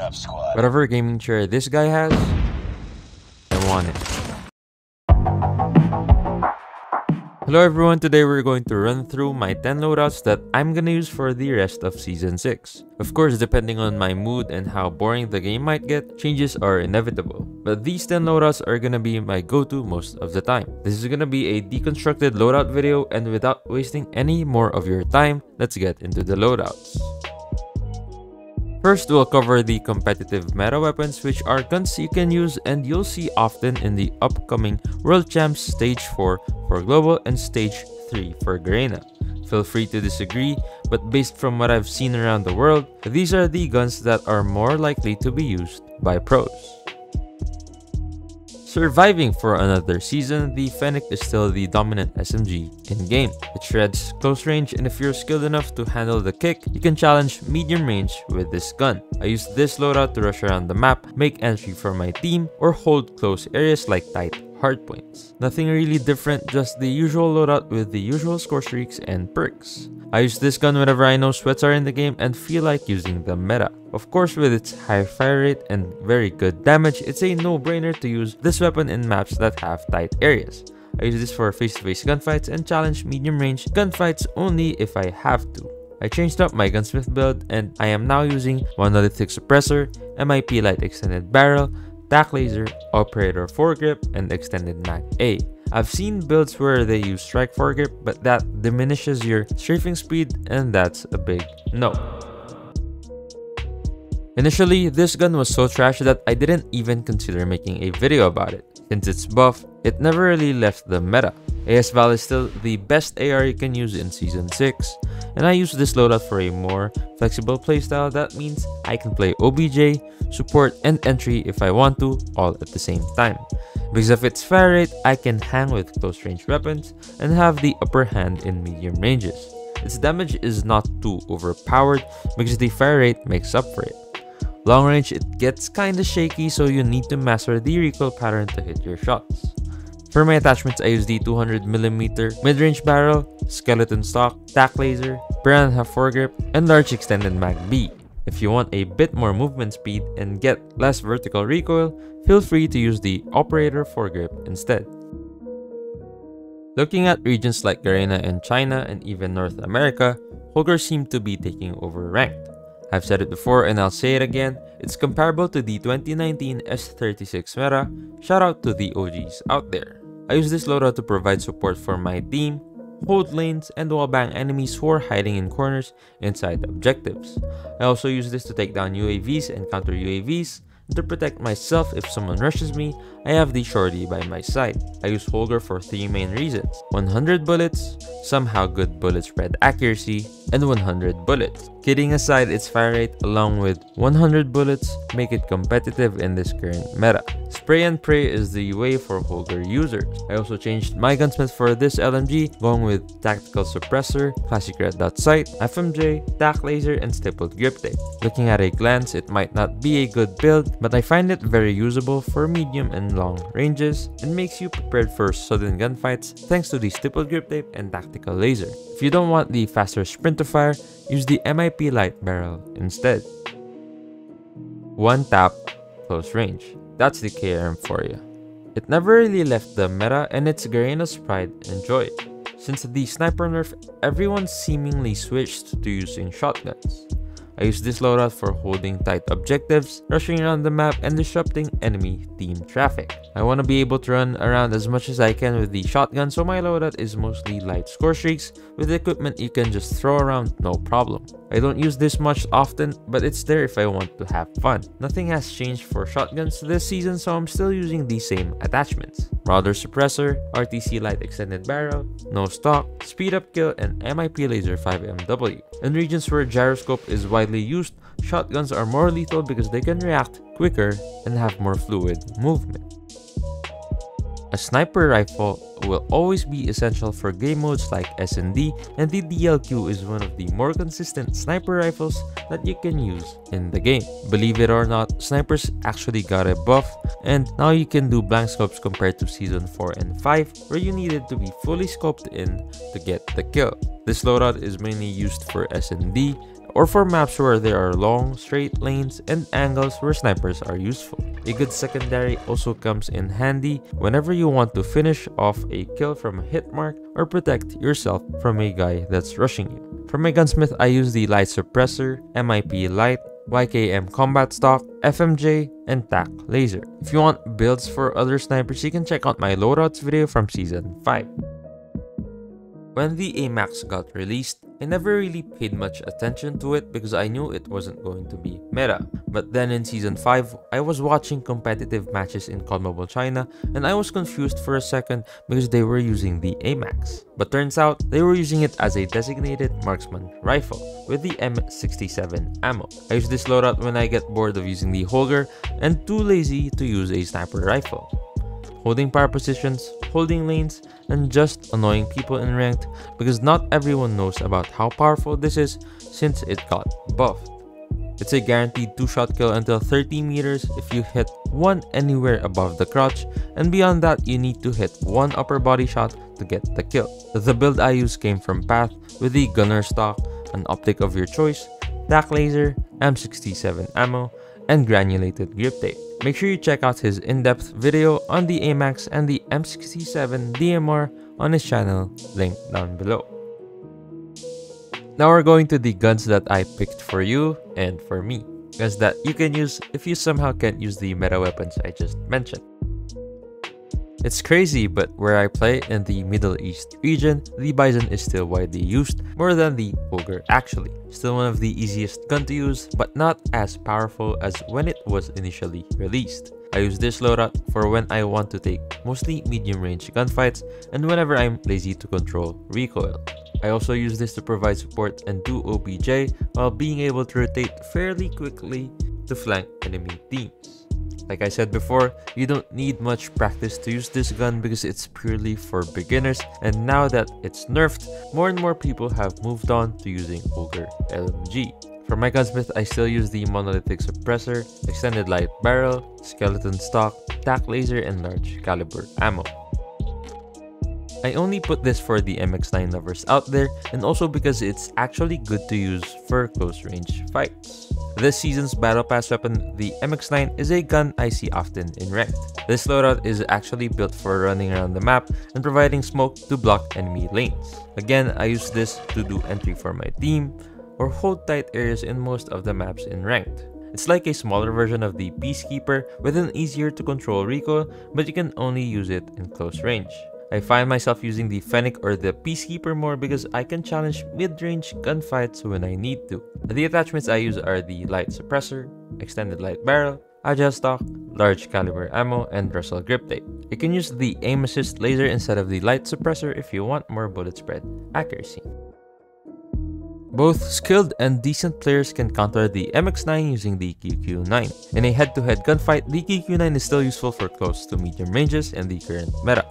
up, squad. Whatever gaming chair this guy has, I want it. Hello everyone, today we're going to run through my 10 loadouts that I'm gonna use for the rest of Season 6. Of course, depending on my mood and how boring the game might get, changes are inevitable. But these 10 loadouts are gonna be my go-to most of the time. This is gonna be a deconstructed loadout video, and without wasting any more of your time, let's get into the loadouts. First, we'll cover the competitive meta weapons, which are guns you can use and you'll see often in the upcoming World Champs Stage 4 for Global and Stage 3 for Garena. Feel free to disagree, but based from what I've seen around the world, these are the guns that are more likely to be used by pros. Surviving for another season, the Fennec is still the dominant SMG in-game. It shreds close range, and if you're skilled enough to handle the kick, you can challenge medium range with this gun. I use this loadout to rush around the map, make entry for my team, or hold close areas like tight hardpoints. Nothing really different, just the usual loadout with the usual score streaks and perks. I use this gun whenever I know sweats are in the game and feel like using the meta. Of course, with its high fire rate and very good damage, it's a no-brainer to use this weapon in maps that have tight areas. I use this for face-to-face gunfights and challenge medium-range gunfights only if I have to. I changed up my Gunsmith build and I am now using monolithic suppressor, MIP light extended barrel, tac laser, operator foregrip, and extended mag A. I've seen builds where they use strike foregrip, but that diminishes your strafing speed, and that's a big no. Initially, this gun was so trash that I didn't even consider making a video about it. Since it's buff, it never really left the meta. AS Val is still the best AR you can use in Season 6, and I use this loadout for a more flexible playstyle. That means I can play OBJ, support, and entry if I want to, all at the same time. Because of its fire rate, I can hang with close range weapons and have the upper hand in medium ranges. Its damage is not too overpowered because the fire rate makes up for it. Long range, it gets kinda shaky, so you need to master the recoil pattern to hit your shots. For my attachments, I use the 200mm mid-range barrel, skeleton stock, tac laser, piranha foregrip, and large extended mag B. If you want a bit more movement speed and get less vertical recoil, feel free to use the operator foregrip instead. Looking at regions like Garena and China and even North America, Hogar seem to be taking over ranked. I've said it before and I'll say it again, it's comparable to the 2019 S36 meta. Shout out to the OGs out there. I use this loadout to provide support for my team, hold lanes, and wallbang enemies who are hiding in corners inside objectives. I also use this to take down UAVs and counter UAVs. To protect myself if someone rushes me, I have the shorty by my side. I use Hogar for 3 main reasons: 100 bullets, somehow good bullet spread accuracy, and 100 bullets. Kidding aside, its fire rate along with 100 bullets make it competitive in this current meta. Spray and pray is the way for Hogar users. I also changed my gunsmith for this LMG, going with tactical suppressor, classic red dot sight, FMJ, tac laser, and stippled grip tape. Looking at a glance, it might not be a good build, but I find it very usable for medium and long ranges and makes you prepared for sudden gunfights thanks to the stippled grip tape and tactical laser. If you don't want the faster sprint to fire, use the MIP light barrel instead. One tap, close range. That's the KRM for you. It never really left the meta, and it's Garena's pride and joy. Since the sniper nerf, everyone seemingly switched to using shotguns. I use this loadout for holding tight objectives, rushing around the map, and disrupting enemy team traffic. I want to be able to run around as much as I can with the shotgun, so my loadout is mostly light score streaks with equipment you can just throw around no problem. I don't use this much often, but it's there if I want to have fun. Nothing has changed for shotguns this season, so I'm still using the same attachments: Marauder suppressor, RTC light extended barrel, no stock, speed up kill, and MIP laser 5MW. In regions where gyroscope is widely used, shotguns are more lethal because they can react quicker and have more fluid movement. A sniper rifle will always be essential for game modes like S&D, and the DLQ is one of the more consistent sniper rifles that you can use in the game. Believe it or not, snipers actually got a buff, and now you can do blank scopes compared to Season 4 and 5, where you needed to be fully scoped in to get the kill. This loadout is mainly used for S&D or for maps where there are long, straight lanes and angles where snipers are useful. A good secondary also comes in handy whenever you want to finish off a kill from a hit mark or protect yourself from a guy that's rushing you. For my gunsmith, I use the light suppressor, MIP light, YKM combat stock, FMJ, and TAC laser. If you want builds for other snipers, you can check out my loadouts video from season 5. When the AMAX got released, I never really paid much attention to it because I knew it wasn't going to be meta. But then in season 5, I was watching competitive matches in COD Mobile China and I was confused for a second because they were using the AMAX. But turns out, they were using it as a designated Marksman Rifle with the M67 ammo. I use this loadout when I get bored of using the Hogar and too lazy to use a sniper rifle. Holding power positions, holding lanes, and just annoying people in ranked because not everyone knows about how powerful this is since it got buffed. It's a guaranteed 2-shot kill until 30 meters if you hit one anywhere above the crotch, and beyond that you need to hit one upper body shot to get the kill. The build I used came from Path with the gunner stock, an optic of your choice, TAC laser, M67 ammo, and granulated grip tape. Make sure you check out his in-depth video on the AMAX and the M67 DMR on his channel, linked down below. Now we're going to the guns that I picked for you and for me. Guns that you can use if you somehow can't use the meta weapons I just mentioned. It's crazy, but where I play in the Middle East region, the Bison is still widely used, more than the Ogre actually. Still one of the easiest gun to use, but not as powerful as when it was initially released. I use this loadout for when I want to take mostly medium range gunfights and whenever I'm lazy to control recoil. I also use this to provide support and do OBJ while being able to rotate fairly quickly to flank enemy teams. Like I said before, you don't need much practice to use this gun because it's purely for beginners, and now that it's nerfed, more and more people have moved on to using Ogre LMG. For my gunsmith, I still use the monolithic suppressor, extended light barrel, skeleton stock, TAC laser, and large caliber ammo. I only put this for the MX9 lovers out there, and also because it's actually good to use for close range fights. This season's battle pass weapon, the MX9, is a gun I see often in ranked. This loadout is actually built for running around the map and providing smoke to block enemy lanes. Again, I use this to do entry for my team or hold tight areas in most of the maps in ranked. It's like a smaller version of the Peacekeeper with an easier to control recoil, but you can only use it in close range. I find myself using the Fennec or the Peacekeeper more because I can challenge mid-range gunfights when I need to. The attachments I use are the light suppressor, extended light barrel, agile stock, large caliber ammo, and Russell grip tape. You can use the aim assist laser instead of the light suppressor if you want more bullet spread accuracy. Both skilled and decent players can counter the MX9 using the QQ9. In a head-to-head gunfight, the QQ9 is still useful for close to medium ranges in the current meta.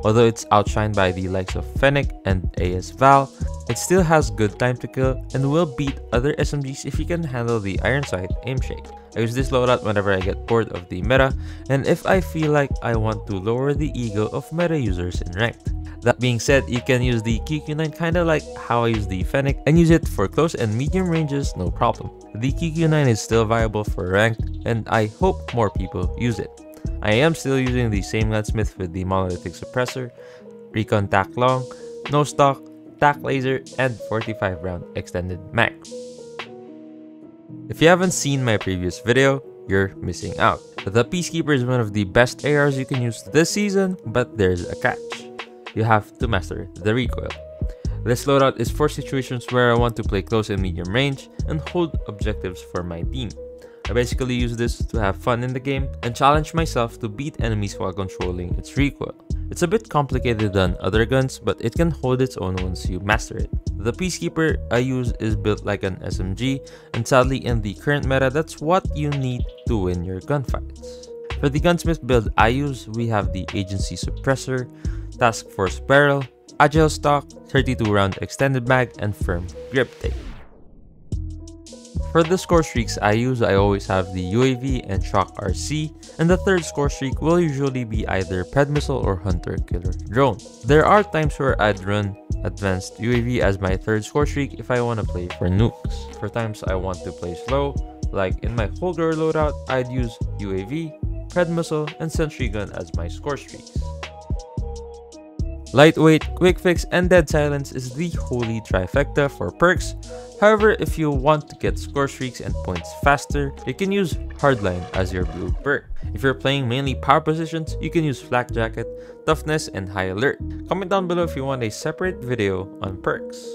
Although it's outshined by the likes of Fennec and AS Val, it still has good time to kill and will beat other SMGs if you can handle the iron sight aim shake. I use this loadout whenever I get bored of the meta and if I feel like I want to lower the ego of meta users in ranked. That being said, you can use the QQ9 kinda like how I use the Fennec and use it for close and medium ranges no problem. The QQ9 is still viable for ranked and I hope more people use it. I am still using the same gunsmith with the monolithic suppressor, recon TAC long, no stock, TAC laser, and 45 round extended mag. If you haven't seen my previous video, you're missing out. The Peacekeeper is one of the best ARs you can use this season, but there's a catch. You have to master the recoil. This loadout is for situations where I want to play close and medium range and hold objectives for my team. I basically use this to have fun in the game and challenge myself to beat enemies while controlling its recoil. It's a bit complicated than other guns, but it can hold its own once you master it. The Peacekeeper I use is built like an SMG, and sadly in the current meta, that's what you need to win your gunfights. For the gunsmith build I use, we have the agency suppressor, task force barrel, agile stock, 32 round extended mag, and firm grip tape. For the score streaks I always have the UAV and Shock RC, and the third score streak will usually be either Ped Missile or Hunter Killer Drone. There are times where I'd run Advanced UAV as my third score streak if I want to play for nukes. For times I want to play slow, like in my Hogar loadout, I'd use UAV, Ped Missile, and Sentry Gun as my score streaks. Lightweight, quick fix, and dead silence is the holy trifecta for perks. However, if you want to get score streaks and points faster, you can use Hardline as your blue perk. If you're playing mainly power positions, you can use Flak Jacket, Toughness, and High Alert. Comment down below if you want a separate video on perks.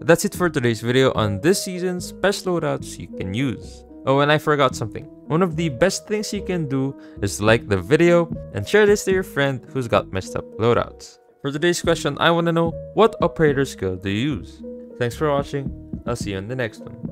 That's it for today's video on this season's best loadouts you can use. Oh, and I forgot something. One of the best things you can do is like the video and share this to your friend who's got messed up loadouts. For today's question, I want to know, what operator skill do you use? Thanks for watching. I'll see you in the next one.